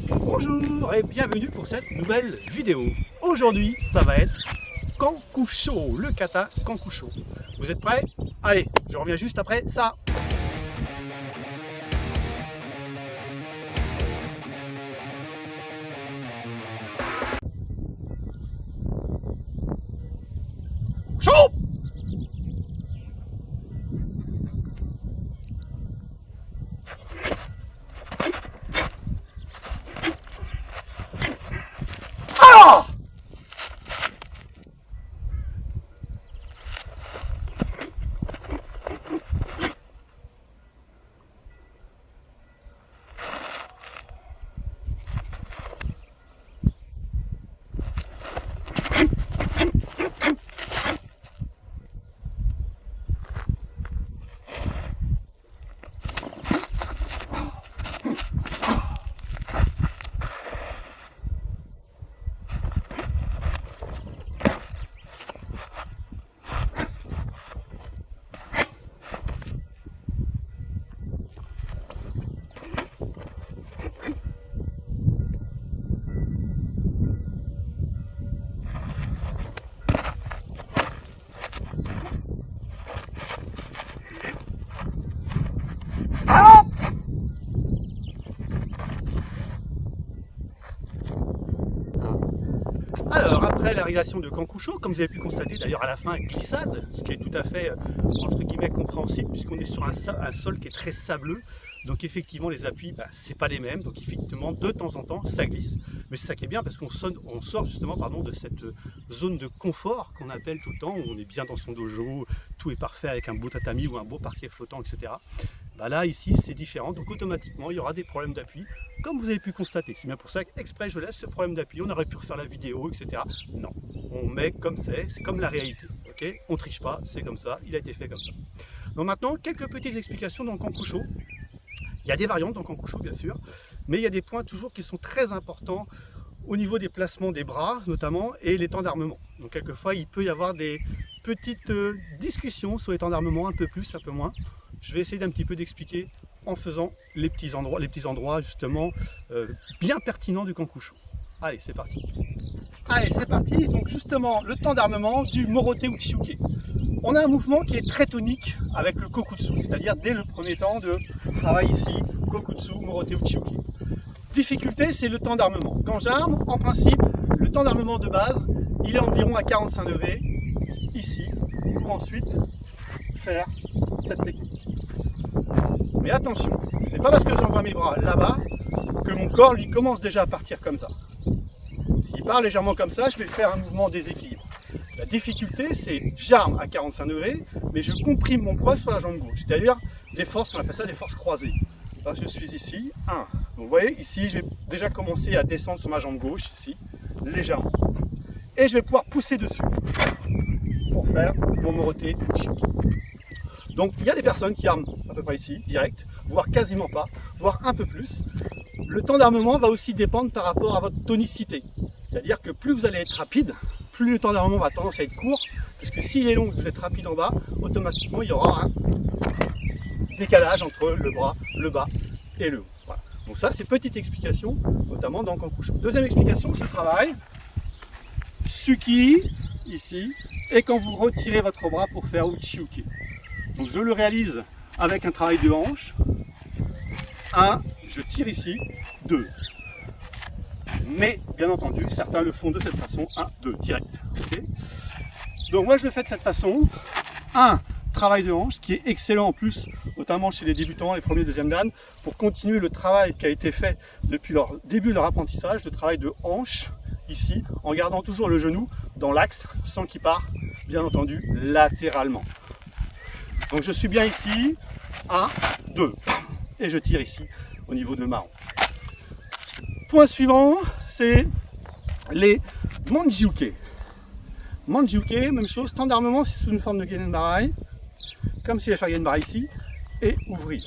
Bonjour et bienvenue pour cette nouvelle vidéo. Aujourd'hui, ça va être Kankusho, le kata Kankusho. Vous êtes prêts? Allez, je reviens juste après ça. Chaud! Ah! Alors, après la réalisation de Kankusho, comme vous avez pu constater d'ailleurs à la fin, glissade, ce qui est tout à fait, entre guillemets, compréhensible, puisqu'on est sur un sol qui est très sableux. Donc effectivement, les appuis, c'est pas les mêmes. Donc effectivement, de temps en temps, ça glisse. Mais c'est ça qui est bien, parce qu'on sort justement de cette zone de confort qu'on appelle tout le temps, où on est bien dans son dojo, tout est parfait avec un beau tatami ou un beau parquet flottant, etc. Là, ici, c'est différent. Donc automatiquement, il y aura des problèmes d'appui, comme vous avez pu constater. C'est bien pour ça qu'exprès, je laisse ce problème d'appui. On aurait pu refaire la vidéo, etc. Non, on met comme c'est comme la réalité. Ok, on triche pas, c'est comme ça, il a été fait comme ça. Donc maintenant, quelques petites explications dans le Kankusho. Il y a des variantes dans le Kankusho, bien sûr, mais il y a des points toujours qui sont très importants au niveau des placements des bras, notamment, et les temps d'armement. Donc quelquefois, il peut y avoir des petites discussions sur les temps d'armement, un peu plus, un peu moins. Je vais essayer d'un petit peu d'expliquer en faisant les petits endroits justement bien pertinents du Kankusho. Allez, c'est parti. Allez, c'est parti. Donc justement, le temps d'armement du Morote Uchiuke. On a un mouvement qui est très tonique avec le Kokutsu, c'est-à-dire dès le premier temps de travail ici, Kokutsu, Morote Uchiuke. Difficulté, c'est le temps d'armement. Quand j'arme, en principe, le temps d'armement de base, il est environ à 45 degrés, ici, pour ensuite faire cette technique. Mais attention, c'est pas parce que j'envoie mes bras là-bas que mon corps lui commence déjà à partir comme ça. S'il part légèrement comme ça, je vais faire un mouvement déséquilibre. La difficulté, c'est j'arme à 45 degrés, mais je comprime mon poids sur la jambe gauche, c'est-à-dire des forces, qu'on appelle ça des forces croisées. Là, je suis ici, 1. Donc vous voyez, ici, je vais déjà commencer à descendre sur ma jambe gauche, ici, légèrement. Et je vais pouvoir pousser dessus pour faire mon Morote Uchiuke. Donc il y a des personnes qui arment à peu près ici, direct, voire quasiment pas, voire un peu plus. Le temps d'armement va aussi dépendre par rapport à votre tonicité. C'est-à-dire que plus vous allez être rapide, plus le temps d'armement va tendance à être court, parce que s'il est long et que vous êtes rapide en bas, automatiquement il y aura un décalage entre le bras, le bas et le haut. Voilà. Donc ça, c'est petite explication, notamment dans le Kankusho. Deuxième explication, ce travail, Tsuki, ici, et quand vous retirez votre bras pour faire Uchiuke. Donc je le réalise avec un travail de hanche. 1, je tire ici, 2. Mais bien entendu, certains le font de cette façon, 1, 2, direct. Okay, donc moi je le fais de cette façon. 1, travail de hanche, qui est excellent en plus, notamment chez les débutants, les premiers, deuxièmes dan, pour continuer le travail qui a été fait depuis leur début de leur apprentissage, de travail de hanche, ici, en gardant toujours le genou dans l'axe, sans qu'il parte, bien entendu, latéralement. Donc je suis bien ici, 1, 2, et je tire ici au niveau de ma hanche. Point suivant, c'est les Manjiuke. Manjiuke, même chose, temps d'armement, c'est sous une forme de Genenbarai. comme si j'allais faire une barre ici, et ouvrir.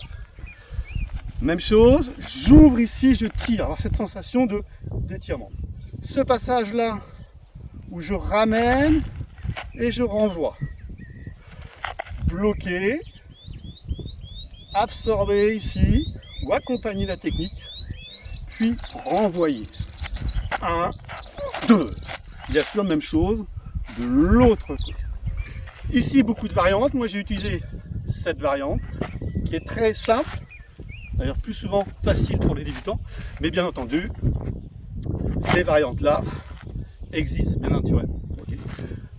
Même chose, j'ouvre ici, je tire, avoir cette sensation d'étirement. Ce passage-là, où je ramène et je renvoie. Bloquer, absorber ici, ou accompagner la technique, puis renvoyer. 1, 2. Bien sûr, même chose de l'autre côté. Ici, beaucoup de variantes. Moi, j'ai utilisé cette variante qui est très simple, d'ailleurs plus souvent facile pour les débutants, mais bien entendu, ces variantes-là existent bien naturellement. Okay.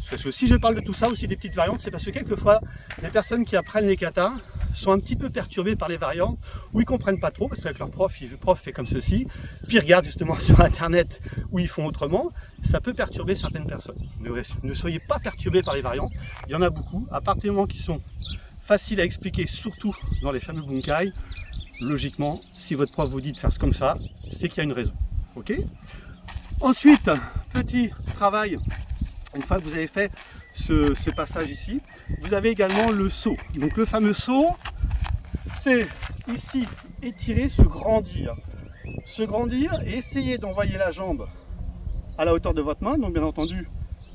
Parce que si je parle de tout ça, aussi des petites variantes, c'est parce que quelquefois, les personnes qui apprennent les katas sont un petit peu perturbées par les variantes, ou ils ne comprennent pas trop, parce qu'avec leur prof, le prof fait comme ceci, puis ils regardent justement sur Internet où ils font autrement, ça peut perturber certaines personnes. Ne soyez pas perturbés par les variantes, il y en a beaucoup, à partir du moment qu'ils sont faciles à expliquer, surtout dans les fameux bunkai, logiquement, si votre prof vous dit de faire comme ça, c'est qu'il y a une raison. Ok ? Ensuite, petit travail, une fois que vous avez fait ce passage ici, vous avez également le saut. Donc le fameux saut, c'est ici étirer, se grandir. Se grandir et essayer d'envoyer la jambe à la hauteur de votre main. Donc bien entendu,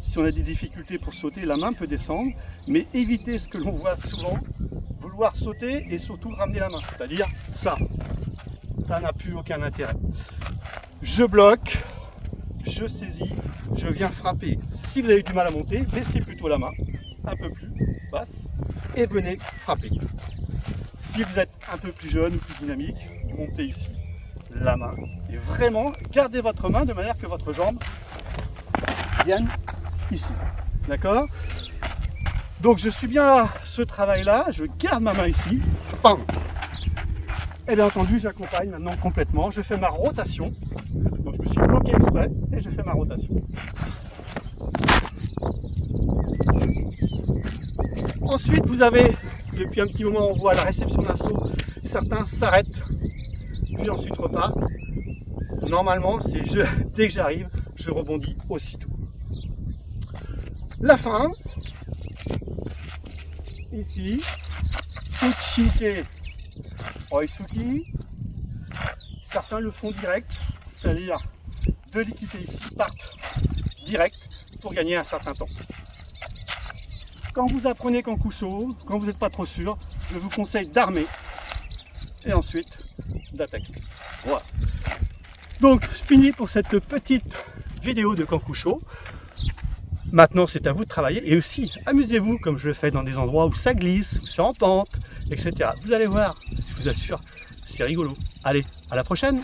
si on a des difficultés pour sauter, la main peut descendre, mais évitez ce que l'on voit souvent, vouloir sauter et surtout ramener la main. C'est-à-dire ça. Ça n'a plus aucun intérêt. Je bloque, je saisis, je viens frapper. Si vous avez du mal à monter, laissez plutôt la main un peu plus basse et venez frapper. Si vous êtes un peu plus jeune ou plus dynamique, montez ici la main et vraiment gardez votre main de manière que votre jambe vienne ici. D'accord? Donc je suis bien là, ce travail-là, je garde ma main ici. Bam. Et bien entendu, j'accompagne maintenant complètement. Je fais ma rotation. Donc je me suis bloqué exprès et je fais ma rotation. Ensuite, vous avez, depuis un petit moment, on voit la réception d'un saut. Certains s'arrêtent, puis ensuite repartent. Normalement, dès que j'arrive, je rebondis aussitôt. La fin, ici, Uchike Oisuki. Certains le font direct, c'est-à-dire de l'équité ici partent direct pour gagner un certain temps. Quand vous apprenez Kankusho, quand vous n'êtes pas trop sûr, je vous conseille d'armer et ensuite d'attaquer. Voilà. Donc fini pour cette petite vidéo de Kankusho. Maintenant c'est à vous de travailler et aussi amusez-vous comme je le fais dans des endroits où ça glisse, où c'est en pente, etc. Vous allez voir, je vous assure, c'est rigolo. Allez, à la prochaine!